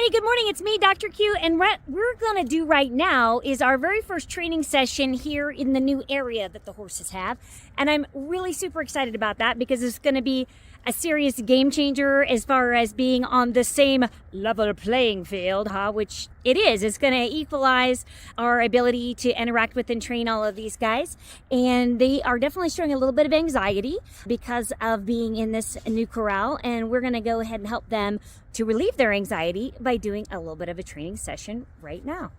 Hey, good morning. It's me, Dr. Q, and what we're going to do right now is our very first training session here in the new area that the horses have. And I'm really super excited about that because it's going to be a serious game changer as far as being on the same level playing field, which it is. It's going to equalize our ability to interact with and train all of these guys. And they are definitely showing a little bit of anxiety because of being in this new corral. And we're going to go ahead and help them to relieve their anxiety by doing a little bit of a training session right now.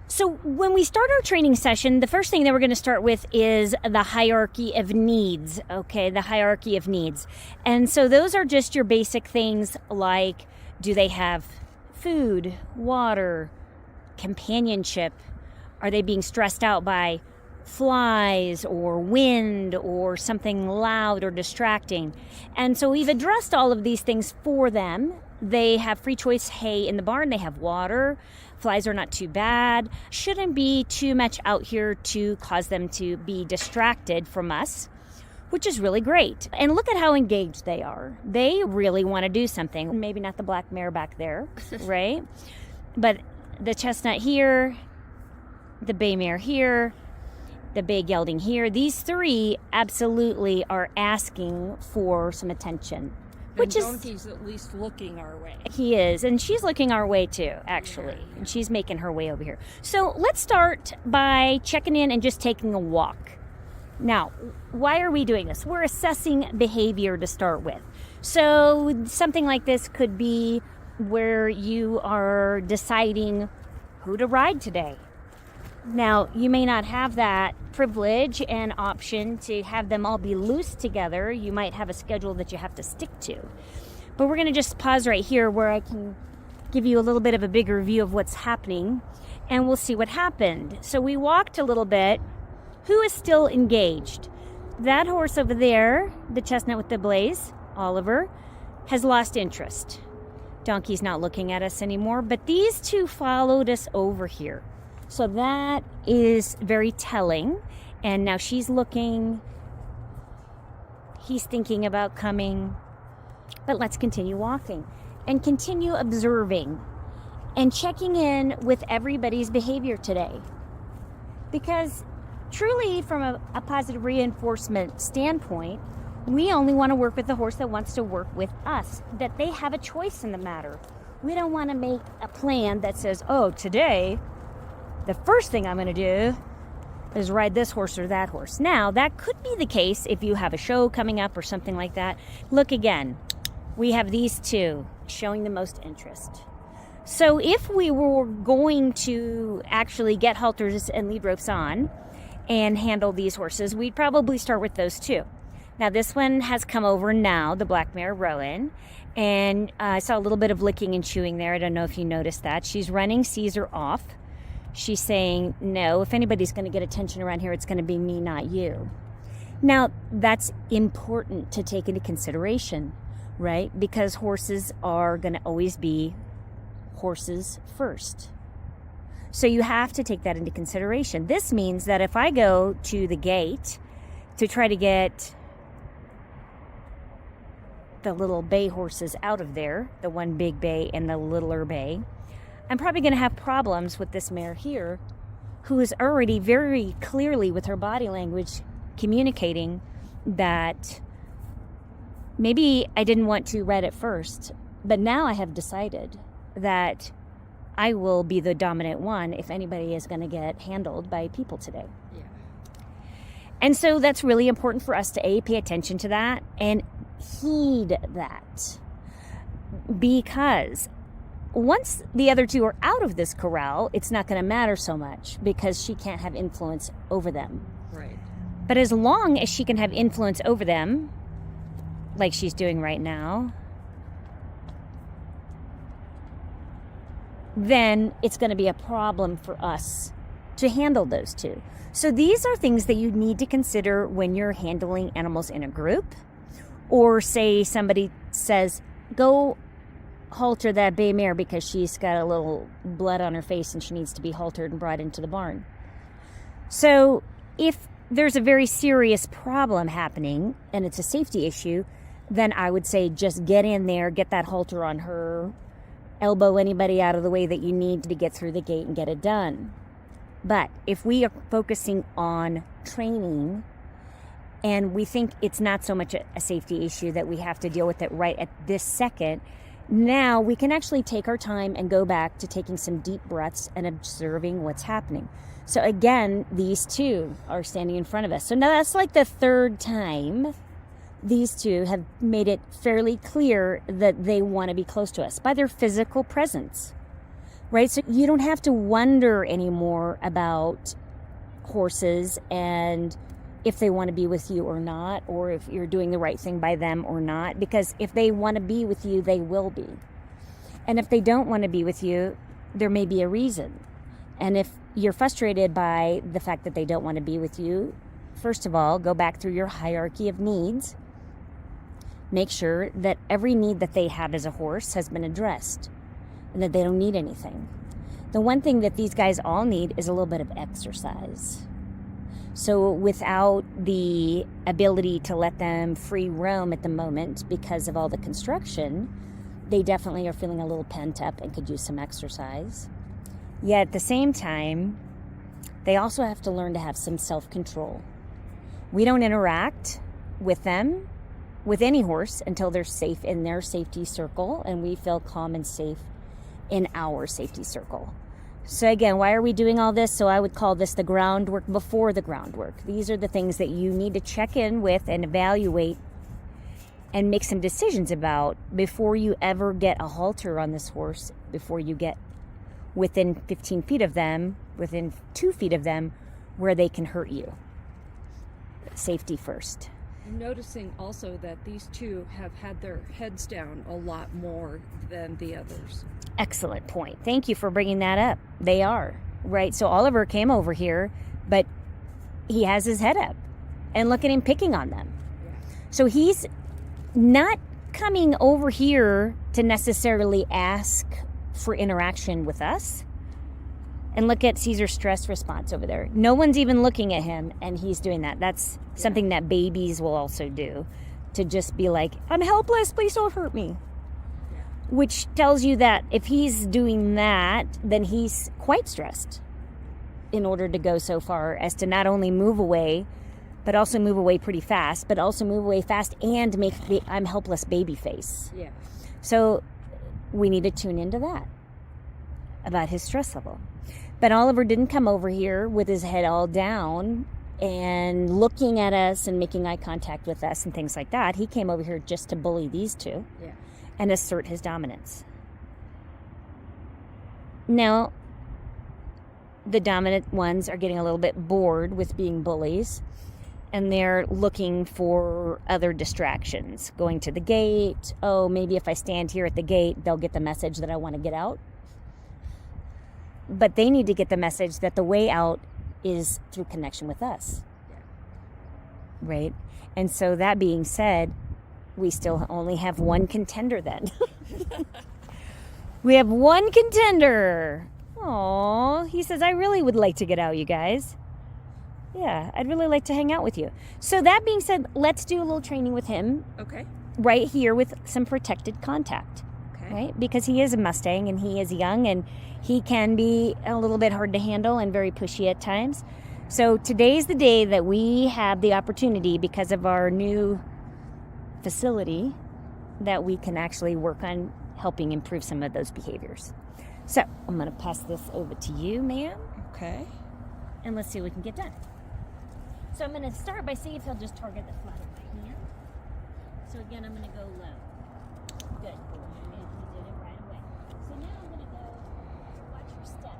So when we start our training session, the first thing that we're going to start with is the hierarchy of needs, okay? The hierarchy of needs. And so those are just your basic things like, do they have food, water, companionship? Are they being stressed out by flies or wind or something loud or distracting? And so we've addressed all of these things for them. They have free choice hay in the barn. They have water. Flies are not too bad. Shouldn't be too much out here to cause them to be distracted from us, which is really great. And look at how engaged they are. They really want to do something. Maybe not the black mare back there, right? But the chestnut here, the bay mare here, the bay gelding here, these three absolutely are asking for some attention. And Donkey's at least looking our way. He is, and she's looking our way too, actually. Yeah. And she's making her way over here. So let's start by checking in and just taking a walk. Now, why are we doing this? We're assessing behavior to start with. So something like this could be where you are deciding who to ride today. Now, you may not have that privilege and option to have them all be loose together. You might have a schedule that you have to stick to. But we're going to just pause right here where I can give you a little bit of a bigger view of what's happening, and we'll see what happened. So we walked a little bit. Who is still engaged? That horse over there, the chestnut with the blaze, Oliver, has lost interest. Donkey's not looking at us anymore, but these two followed us over here. So that is very telling. And now she's looking. He's thinking about coming. But let's continue walking and continue observing and checking in with everybody's behavior today. Because truly, from a positive reinforcement standpoint, we only want to work with the horse that wants to work with us, that they have a choice in the matter. We don't want to make a plan that says, oh, today the first thing I'm going to do is ride this horse or that horse. Now, that could be the case if you have a show coming up or something like that. Look again. We have these two showing the most interest. So if we were going to actually get halters and lead ropes on and handle these horses, we'd probably start with those two. Now, this one has come over now, the black mare Rowan, and I saw a little bit of licking and chewing there. I don't know if you noticed that. She's running Caesar off. She's saying, no, if anybody's going to get attention around here, it's going to be me, not you. Now, that's important to take into consideration, right? Because horses are going to always be horses first. So you have to take that into consideration. This means that if I go to the gate to try to get the little bay horses out of there, the one big bay and the littler bay, I'm probably going to have problems with this mare here, who is already very clearly with her body language communicating that maybe I didn't want to ride at first, but now I have decided that I will be the dominant one if anybody is going to get handled by people today. Yeah. And so that's really important for us to pay attention to that and heed that, because once the other two are out of this corral, it's not going to matter so much because she can't have influence over them. Right. But as long as she can have influence over them, like she's doing right now, then it's going to be a problem for us to handle those two. So these are things that you need to consider when you're handling animals in a group, or say somebody says, go halter that bay mare because she's got a little blood on her face and she needs to be haltered and brought into the barn. So if there's a very serious problem happening and it's a safety issue, then I would say just get in there, get that halter on her, elbow anybody out of the way that you need to get through the gate and get it done. But if we are focusing on training and we think it's not so much a safety issue that we have to deal with it right at this second, now we can actually take our time and go back to taking some deep breaths and observing what's happening. So again, these two are standing in front of us. So now that's like the third time these two have made it fairly clear that they want to be close to us by their physical presence, right? So you don't have to wonder anymore about horses and if they want to be with you or not, or if you're doing the right thing by them or not, because if they want to be with you, they will be. And if they don't want to be with you, there may be a reason. And if you're frustrated by the fact that they don't want to be with you, first of all, go back through your hierarchy of needs. Make sure that every need that they have as a horse has been addressed and that they don't need anything. The one thing that these guys all need is a little bit of exercise. So without the ability to let them free roam at the moment because of all the construction, they definitely are feeling a little pent up and could use some exercise. Yet at the same time, they also have to learn to have some self-control. We don't interact with them, with any horse, until they're safe in their safety circle and we feel calm and safe in our safety circle. So again, why are we doing all this? So I would call this the groundwork before the groundwork. These are the things that you need to check in with and evaluate and make some decisions about before you ever get a halter on this horse, before you get within 15 feet of them, within 2 feet of them, where they can hurt you. Safety first. I'm noticing also that these two have had their heads down a lot more than the others. Excellent point. Thank you for bringing that up. They are, right? So Oliver came over here, but he has his head up. And look at him picking on them. Yeah. So he's not coming over here to necessarily ask for interaction with us. And look at Caesar's stress response over there. No one's even looking at him, and he's doing that. That's something that babies will also do, to just be like, I'm helpless, please don't hurt me. Which tells you that if he's doing that, then he's quite stressed in order to go so far as to not only move away, but also move away pretty fast, but also move away fast and make the I'm helpless baby face. Yeah. So we need to tune into that about his stress level. But Oliver didn't come over here with his head all down and looking at us and making eye contact with us and things like that. He came over here just to bully these two. Yeah. And assert his dominance. Now, the dominant ones are getting a little bit bored with being bullies, and they're looking for other distractions. Going to the gate. Oh, maybe if I stand here at the gate, they'll get the message that I want to get out. But they need to get the message that the way out is through connection with us. Yeah. Right? And so that being said, we still only have one contender then. We have one contender. Aw, he says, I really would like to get out, you guys. Yeah, I'd really like to hang out with you. So that being said, let's do a little training with him. Okay. Right here with some protected contact. Okay. Right? Because he is a Mustang and he is young and he can be a little bit hard to handle and very pushy at times. So today's the day that we have the opportunity, because of our new facility, that we can actually work on helping improve some of those behaviors. So I'm going to pass this over to you, ma'am. Okay. And let's see what we can get done. So I'm going to start by seeing if he'll just target the flat of my hand. So again, I'm going to go low. Good. And he did it right away. So now I'm going to go watch your step.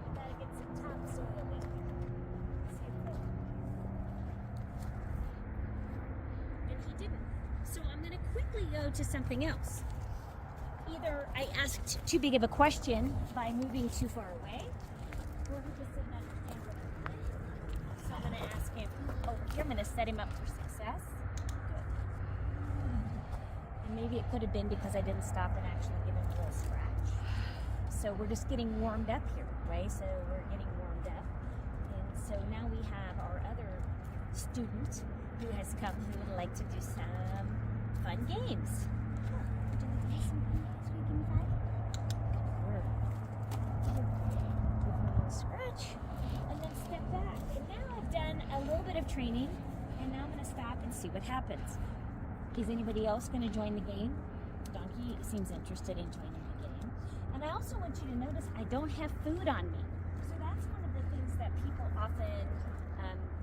You got to get some topsoil in here. See if they'll... And he didn't. So I'm going to quickly go to something else. Either I asked too big of a question by moving too far away, or he just didn't understand what I'm doing. So I'm going to ask him over here. I'm going to set him up for success. Good. And maybe it could have been because I didn't stop and actually give him a little scratch. So we're just getting warmed up here, right? So we're getting warmed up. And so now we have our other student who has come who would like to do some fun games. Would you like to do some fun games? Will you give me 5? Good. Give me a little scratch and then step back. And now I've done a little bit of training, and now I'm going to stop and see what happens. Is anybody else going to join the game? Donkey seems interested in joining the game. And I also want you to notice I don't have food on me. So that's one of the things that people often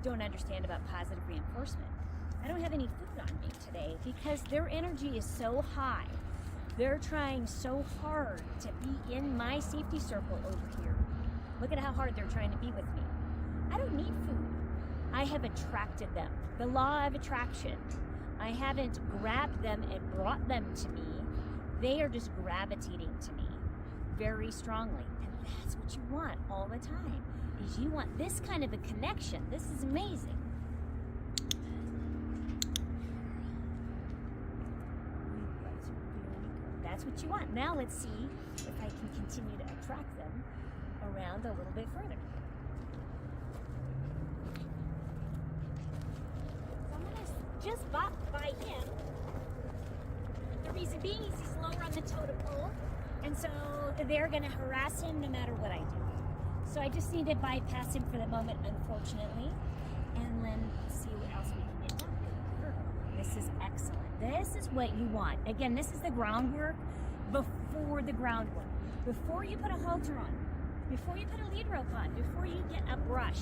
don't understand about positive reinforcement. I don't have any food on me today because their energy is so high. They're trying so hard to be in my safety circle over here. Look at how hard they're trying to be with me. I don't need food. I have attracted them. The law of attraction. I haven't grabbed them and brought them to me. They are just gravitating to me very strongly. And that's what you want all the time, is you want this kind of a connection. This is amazing. That's what you want. Now let's see if I can continue to attract them around a little bit further. So I'm going to just bop by him. The reason being is he's lower on the totem pole, and so they're going to harass him no matter what I do. So I just need to bypass him for the moment, unfortunately, and then see what else we can get done. This is excellent. This is what you want. Again, this is the groundwork before the groundwork. Before you put a halter on, before you put a lead rope on, before you get a brush,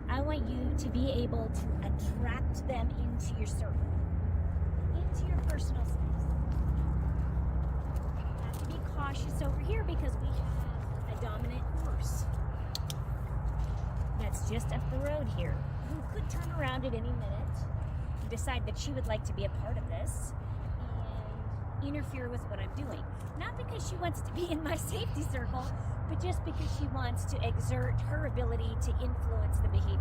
I want you to be able to attract them into your circle, into your personal space. You have to be cautious over here because we have a dominant horse that's just up the road here, who could turn around at any minute, decide that she would like to be a part of this, and interfere with what I'm doing. Not because she wants to be in my safety circle, but just because she wants to exert her ability to influence the behavior.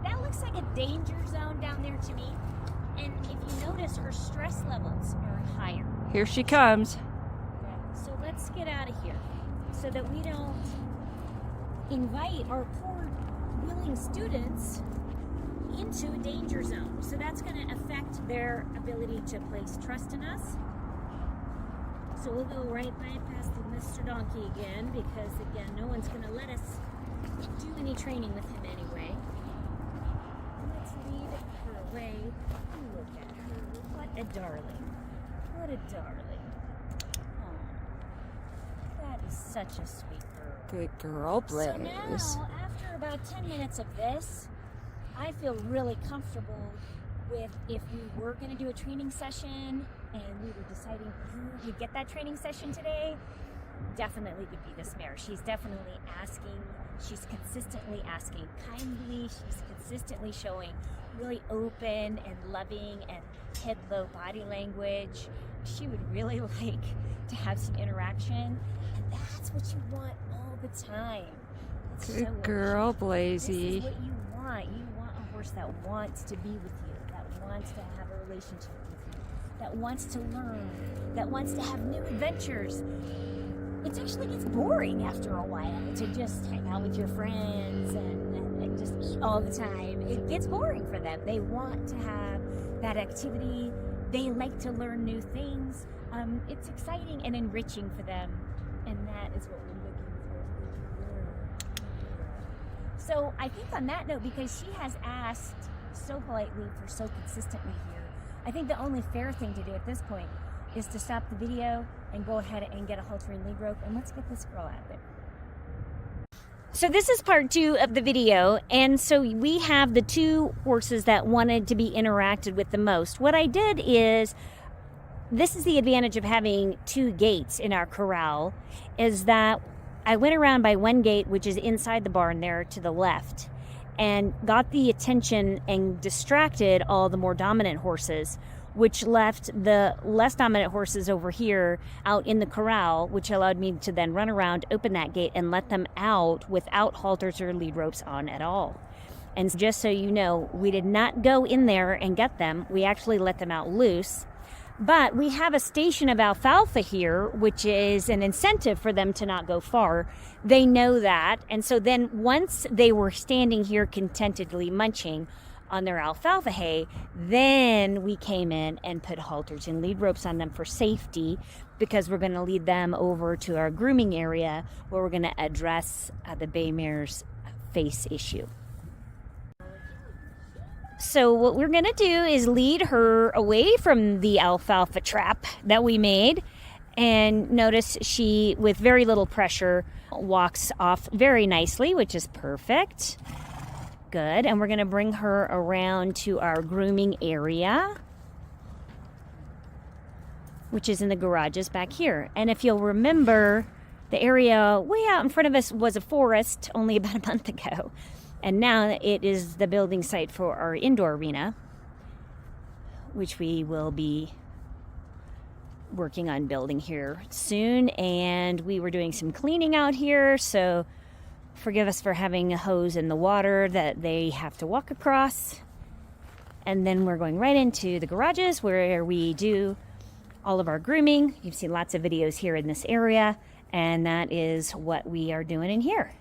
That looks like a danger zone down there to me, and if you notice, her stress levels are higher. Here she comes. So let's get out of here so that we don't invite our poor willing students into a danger zone. So that's going to affect their ability to place trust in us. So we'll go right bypass the Mr. Donkey again, because again, no one's going to let us do any training with him anyway. Let's lead her away. Look at her. What a darling. What a darling. Oh, that is such a sweet girl. Good girl, Blaze. So now, after about 10 minutes of this, I feel really comfortable with, if we were going to do a training session and we were deciding who would get that training session today, definitely would be this mare. She's definitely asking. She's consistently asking kindly. She's consistently showing really open and loving and head-low body language. She would really like to have some interaction, and that's what you want all the time. It's Good so girl, Blazy. This is what you want. You want a horse that wants to be with you, that wants to have a relationship with you, that wants to learn, that wants to have new adventures. It actually gets boring after a while to just hang out with your friends and just eat all the time. It gets boring for them. They want to have that activity. They like to learn new things. It's exciting and enriching for them, and that is what we're looking for. So I think on that note, because she has asked so politely for so consistently here, I think the only fair thing to do at this point is to stop the video and go ahead and get a halter and lead rope, and let's get this girl out of there. So this is part 2 of the video, and so we have the 2 horses that wanted to be interacted with the most. What I did is, this is the advantage of having 2 gates in our corral, is that I went around by one gate, which is inside the barn there to the left, and got the attention and distracted all the more dominant horses, which left the less dominant horses over here out in the corral, which allowed me to then run around, open that gate, and let them out without halters or lead ropes on at all. And just so you know, we did not go in there and get them. We actually let them out loose. But we have a station of alfalfa here, which is an incentive for them to not go far. They know that. And so then once they were standing here contentedly munching, on their alfalfa hay. Then we came in and put halters and lead ropes on them for safety, because we're going to lead them over to our grooming area where we're going to address the bay mare's face issue. So what we're going to do is lead her away from the alfalfa trap that we made. And notice she, with very little pressure, walks off very nicely, which is perfect. Good. And we're going to bring her around to our grooming area, which is in the garages back here. And if you'll remember, the area way out in front of us was a forest only about a month ago. And now it is the building site for our indoor arena, which we will be working on building here soon. And we were doing some cleaning out here, so forgive us for having a hose in the water that they have to walk across. And then we're going right into the garages where we do all of our grooming. You've seen lots of videos here in this area, and that is what we are doing in here.